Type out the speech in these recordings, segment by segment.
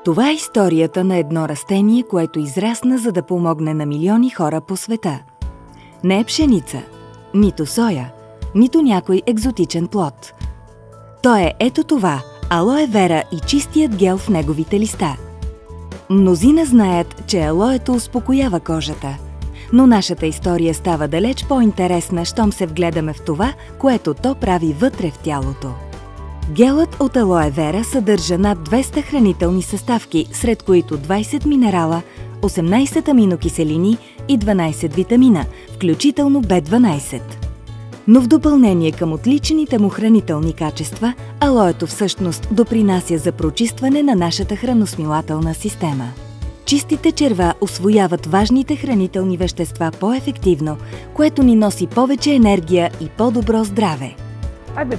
Това е историята на едно растение, което израсна, за да помогне на милиони хора по света. Не е пшеница, нито соя, нито някой екзотичен плод. То е ето това – алоe вера и чистият гел в неговите листа. Мнозина знаят, че алоето успокоява кожата. Но нашата история става далеч по-интересна, щом се вгледаме в това, което то прави вътре в тялото. Гелът от алоe вера съдържа над 200 хранителни съставки, сред които 20 минерала, 18 аминокиселини и 12 витамина, включително B12. Но в допълнение към отличните му хранителни качества, алоето всъщност допринася за прочистване на нашата храносмилателна система. Чистите черва усвояват важните хранителни вещества по-ефективно, което ни носи повече енергия и по-добро здраве.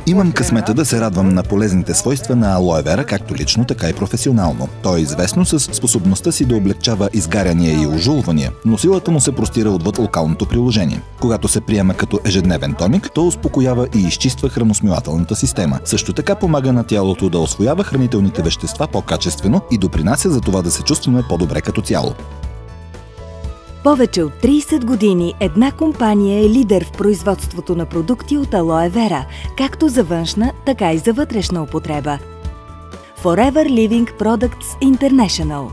Имам късмета да се радвам на полезните свойства на алоe вера, както лично, така и професионално. То е известно с способността си да облегчава изгаряния и ожулвания, но силата му се простира отвъд локалното приложение. Когато се приема като ежедневен тоник, то успокоява и изчиства храносмилателната система. Също така помага на тялото да усвоява хранителните вещества по-качествено и допринася за това да се чувстваме по-добре като цяло. Повече от 30 години една компания е лидер в производството на продукти от алоe вера, както за външна, така и за вътрешна употреба. Forever Living Products International.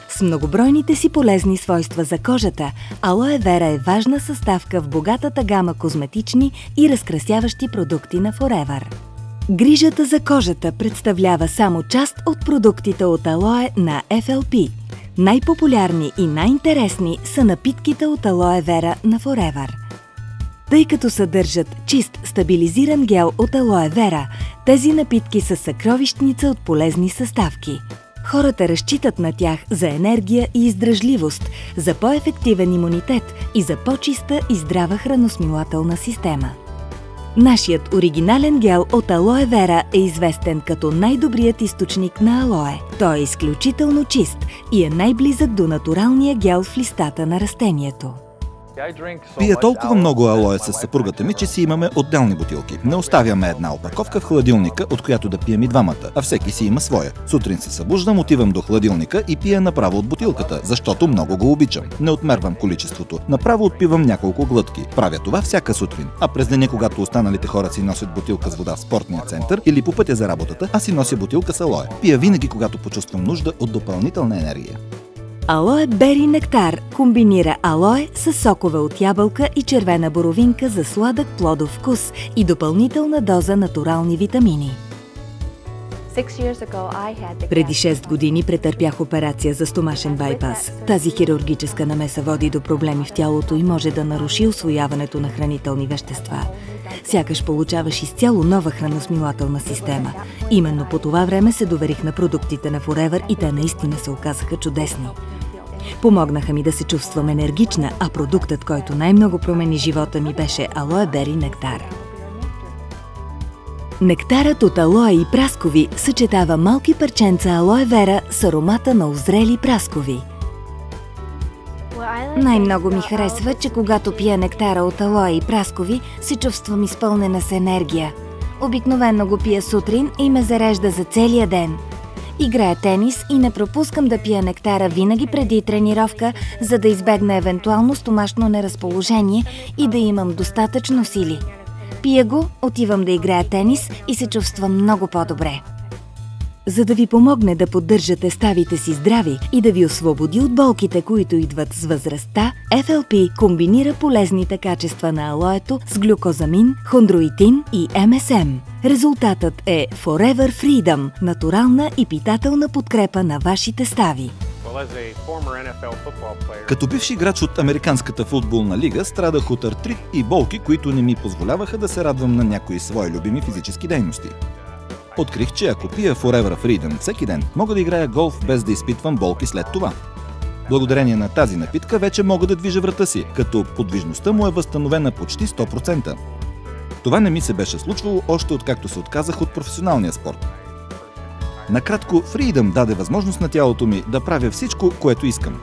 С многобройните си полезни свойства за кожата, алоe вера е важна съставка в богатата гама козметични и разкрасяващи продукти на Forever. Грижата за кожата представлява само част от продуктите от алоe на FLP. Най-популярни и най-интересни са напитките от алоe вера на Forever. Тъй като съдържат чист, стабилизиран гел от алоe вера, тези напитки са съкровищница от полезни съставки. Хората разчитат на тях за енергия и издръжливост, за по-ефективен имунитет и за по-чиста и здрава храносмилателна система. Нашият оригинален гел от алоe вера е известен като най-добрият източник на алоe. Той е изключително чист и е най-близък до натуралния гел в листата на растението. Пия толкова много алоe с съпругата ми, че си имаме отделни бутилки. Не оставяме една опаковка в хладилника, от която да пием и двамата, а всеки си има своя. Сутрин се събуждам, отивам до хладилника и пия направо от бутилката, защото много го обичам. Не отмервам количеството. Направо отпивам няколко глътки. Правя това всяка сутрин. А през деня, когато останалите хора си носят бутилка с вода в спортния център или по пътя за работата, аз си нося бутилка с алоe. Пия винаги, когато почувствам нужда от допълнителна енергия. Алоe бери нектар комбинира алоe с сокове от ябълка и червена боровинка за сладък плодов вкус и допълнителна доза натурални витамини. Преди 6 години претърпях операция за стомашен байпас. Тази хирургическа намеса води до проблеми в тялото и може да наруши усвояването на хранителни вещества. Сякаш получаваш изцяло нова храносмилателна система. Именно по това време се доверих на продуктите на Forever и те наистина се оказаха чудесни. Помогнаха ми да се чувствам енергична, а продуктът, който най-много промени живота ми, беше алоe бери нектар. Нектарът от алоe и праскови съчетава малки парченца алоe вера с аромата на озрели праскови. Най-много ми харесва, че когато пия нектара от алоe и праскови, се чувствам изпълнена с енергия. Обикновено го пия сутрин и ме зарежда за целия ден. Играя тенис и не пропускам да пия нектара винаги преди тренировка, за да избегна евентуално стомашно неразположение и да имам достатъчно сили. Пия го, отивам да играя тенис и се чувствам много по-добре. За да ви помогне да поддържате ставите си здрави и да ви освободи от болките, които идват с възрастта, FLP комбинира полезните качества на алоето с глюкозамин, хондроитин и МСМ. Резултатът е Forever Freedom – натурална и питателна подкрепа на вашите стави. Като бивш играч от Американската футболна лига, страдах от артрит и болки, които не ми позволяваха да се радвам на някои свои любими физически дейности. Открих, че ако пия Forever Freedom всеки ден, мога да играя голф без да изпитвам болки след това. Благодарение на тази напитка вече мога да движа врата си, като подвижността му е възстановена почти 100%. Това не ми се беше случвало още откакто се отказах от професионалния спорт. Накратко, Freedom даде възможност на тялото ми да правя всичко, което искам.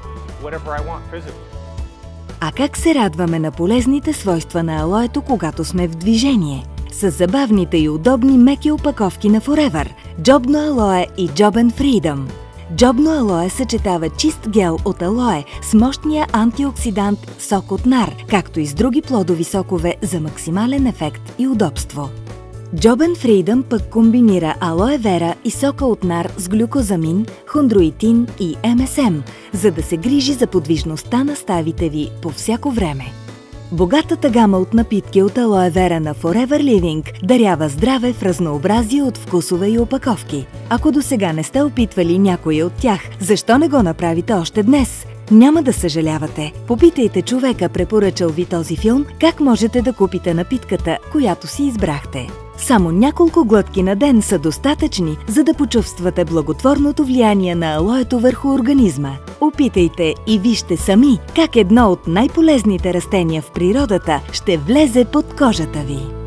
А как се радваме на полезните свойства на алоето, когато сме в движение? с забавните и удобни меки опаковки на Forever, Джобно алое и Джобен Freedom. Джобно алое съчетава чист гел от алое с мощния антиоксидант сок от нар, както и с други плодови сокове за максимален ефект и удобство. Джобен Freedom пък комбинира алое вера и сока от нар с глюкозамин, хондроитин и МСМ, за да се грижи за подвижността на ставите ви по всяко време. Богатата гама от напитки от алое вера на Forever Living дарява здраве в разнообразие от вкусове и опаковки. Ако досега не сте опитвали някоя от тях, защо не го направите още днес? Няма да съжалявате. Попитайте човека, препоръчал ви този филм, как можете да купите напитката, която си избрахте. Само няколко глътки на ден са достатъчни, за да почувствате благотворното влияние на алоето върху организма. Опитайте и вижте сами как едно от най-полезните растения в природата ще влезе под кожата ви.